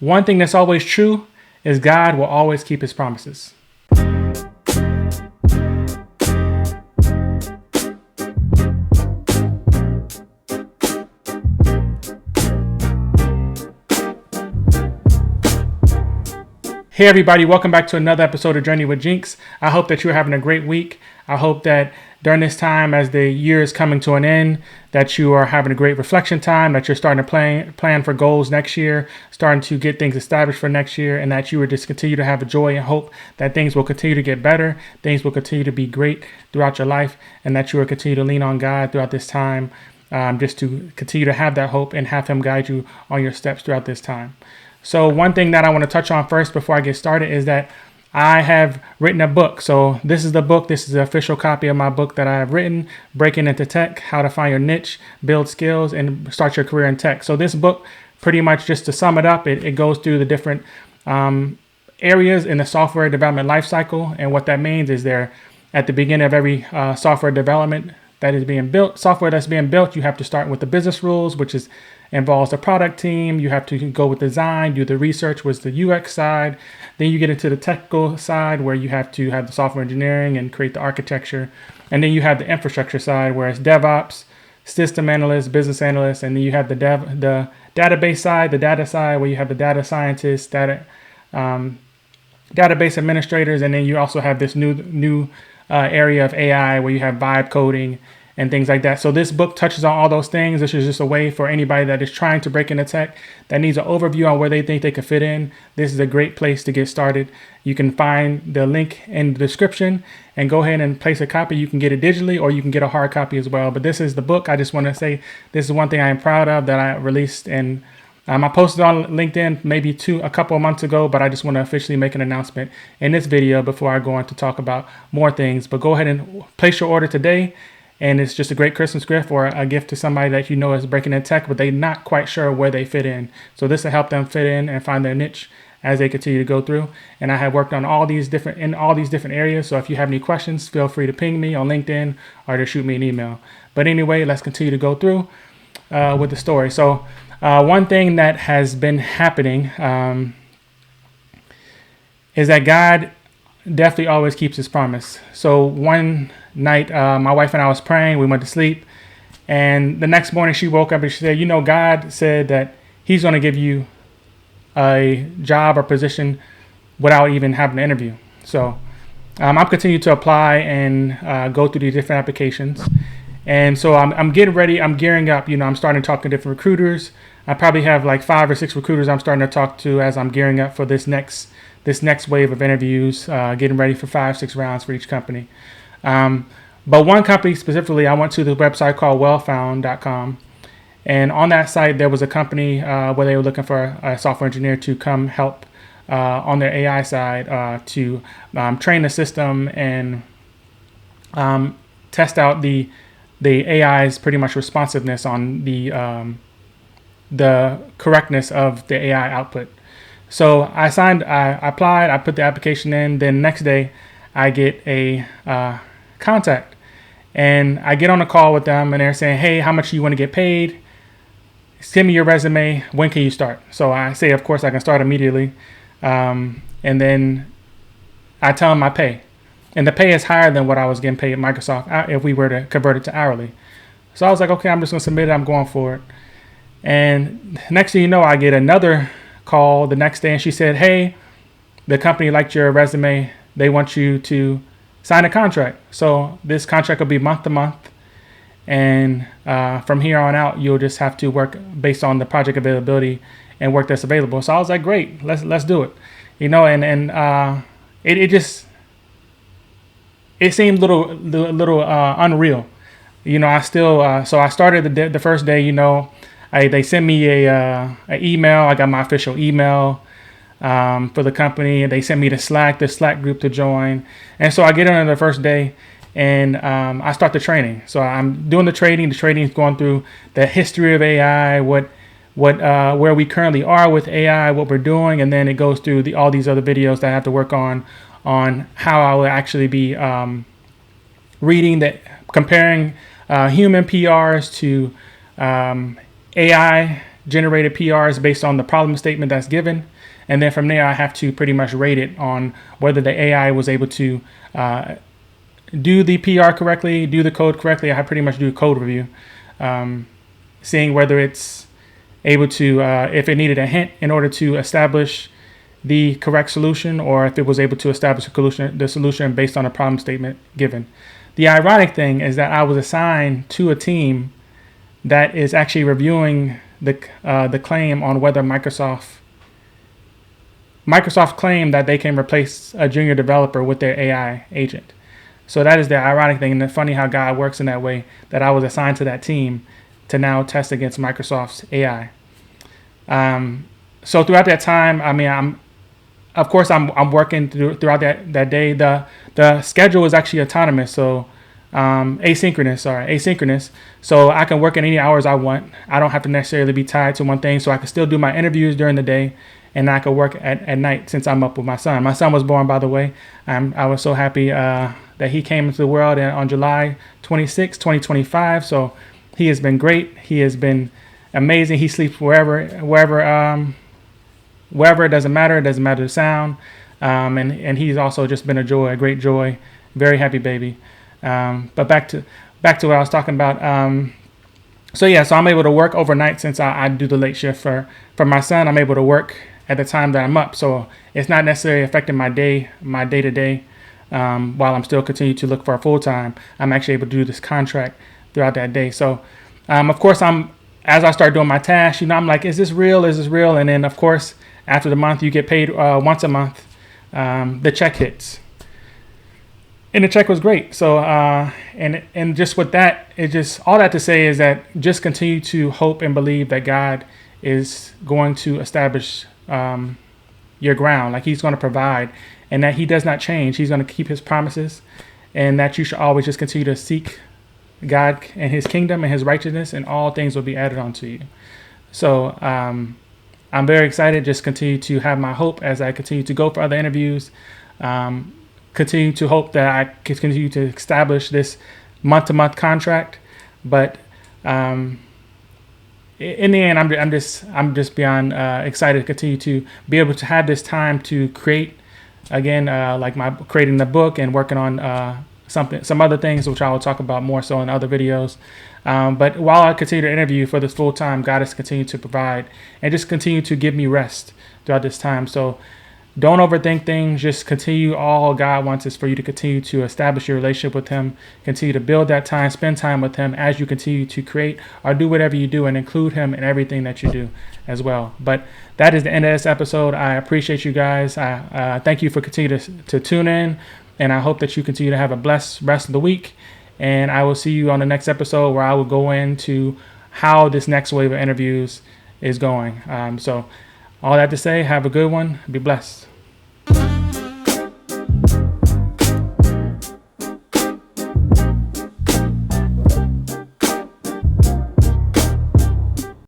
one thing that's always true is God will always keep his promises. Hey everybody, welcome back to another episode of Journey with Jenks. I hope that you're having a great week. I hope that during this time, as the year is coming to an end, that you are having a great reflection time, that you're starting to plan for goals next year, starting to get things established for next year, and that you will just continue to have a joy and hope that things will continue to get better, things will continue to be great throughout your life, and that you will continue to lean on God throughout this time, just to continue to have that hope and have him guide you on your steps throughout this time. So one thing that I want to touch on first before I get started is that I have written a book. So this is the book. This is the official copy of my book that I have written, Breaking into Tech, How to Find Your Niche, Build Skills, and Start Your Career in Tech. So this book, pretty much just to sum it up, it goes through the different areas in the software development lifecycle. And what that means is they're at the beginning of every software development that is being built, software that's being built, you have to start with the business rules, which involves the product team. You have to go with design, do the research, was the UX side. Then you get into the technical side where you have to have the software engineering and create the architecture. And then you have the infrastructure side where it's DevOps, system analyst, business analyst. And then you have the database side, the data side where you have the data scientists, database administrators. And then you also have this new area of AI where you have vibe coding and things like that. So this book touches on all those things. This is just a way for anybody that is trying to break into tech, that needs an overview on where they think they could fit in. This is a great place to get started. You can find the link in the description and go ahead and place a copy. You can get it digitally or you can get a hard copy as well. But this is the book. I just want to say this is one thing I am proud of that I released, and I posted on LinkedIn maybe a couple of months ago, but I just want to officially make an announcement in this video before I go on to talk about more things. But go ahead and place your order today. And it's just a great Christmas gift or a gift to somebody that you know is breaking in tech, but they're not quite sure where they fit in. So this will help them fit in and find their niche as they continue to go through. And I have worked on all these different areas. So if you have any questions, feel free to ping me on LinkedIn or to shoot me an email. But anyway, let's continue to go through with the story. So one thing that has been happening is that God definitely always keeps his promise. So one night, my wife and I was praying, we went to sleep, and the next morning she woke up and she said, God said that he's going to give you a job or position without even having an interview. So I'm continuing to apply and go through these different applications. And so I'm getting ready. I'm gearing up. I'm starting to talk to different recruiters. I probably have like 5 or 6 recruiters I'm starting to talk to as I'm gearing up for this next wave of interviews, getting ready for 5-6 rounds for each company. But one company specifically, I went to the website called wellfound.com. And on that site, there was a company where they were looking for a software engineer to come help on their AI side to train the system and test out the AI's pretty much responsiveness on the correctness of the AI output. So I applied, I put the application in. Then next day, I get a contact, and I get on a call with them, and they're saying, "Hey, how much do you want to get paid? Send me your resume. When can you start?" So I say, of course, I can start immediately. And then I tell them my pay, and the pay is higher than what I was getting paid at Microsoft if we were to convert it to hourly. So I was like, okay, I'm just going to submit it. I'm going for it. And next thing you know, I get another call the next day, and she said, "Hey, the company liked your resume. They want you to sign a contract. So this contract will be month to month, and from here on out, you'll just have to work based on the project availability and work that's available." So I was like, "Great, let's do it." It seemed a little unreal. I still so I started the first day. They sent me a email. I got my official email for the company. They sent me the Slack group to join. And so I get on the first day, and I start the training. So I'm doing the training. The training is going through the history of AI, where we currently are with AI, what we're doing, and then it goes through all these other videos that I have to work on how I will actually be comparing human PRs to AI generated PRs based on the problem statement that's given. And then from there, I have to pretty much rate it on whether the AI was able to do the PR correctly, do the code correctly. I pretty much do a code review, seeing whether it's able to, if it needed a hint in order to establish the correct solution, or if it was able to establish the solution based on a problem statement given. The ironic thing is that I was assigned to a team that is actually reviewing the claim on whether Microsoft claimed that they can replace a junior developer with their AI agent. So that is the ironic thing, and it's funny how God works in that way, that I was assigned to that team to now test against Microsoft's AI. So throughout that time, I mean, I'm working throughout that day. The schedule is actually autonomous, so asynchronous. So I can work in any hours I want. I don't have to necessarily be tied to one thing, so I can still do my interviews during the day, and I can work at night since I'm up with my son. My son was born, by the way. I was so happy that he came into the world on July 26, 2025. So he has been great. He has been amazing. He sleeps wherever. It doesn't matter. It doesn't matter the sound. And he's also just been a great joy. Very happy baby. But back to what I was talking about. So I'm able to work overnight since I do the late shift for my son. I'm able to work at the time that I'm up. So it's not necessarily affecting my day to day. While I'm still continuing to look for a full time, I'm actually able to do this contract throughout that day. So, of course, as I start doing my tasks, I'm like, is this real? And then, of course, after the month, you get paid once a month. The check hits, and the check was great. So, and just with that, all that to say is that just continue to hope and believe that God is going to establish your ground, like He's going to provide, and that He does not change. He's going to keep His promises, and that you should always just continue to seek God and His kingdom and His righteousness, and all things will be added onto you. So I'm very excited. Just continue to have my hope as I continue to go for other interviews. Continue to hope that I can continue to establish this month-to-month contract. But in the end, I'm just beyond excited to continue to be able to have this time to create again, creating the book and working on some other things, which I will talk about more so in other videos. But while I continue to interview for this full time, God has continued to provide and just continue to give me rest throughout this time. So don't overthink things. Just continue. All God wants is for you to continue to establish your relationship with Him, continue to build that time, spend time with Him as you continue to create or do whatever you do, and include Him in everything that you do as well. But that is the end of this episode. I appreciate you guys. I thank you for continuing to tune in, and I hope that you continue to have a blessed rest of the week. And I will see you on the next episode, where I will go into how this next wave of interviews is going. So all that to say, have a good one. Be blessed.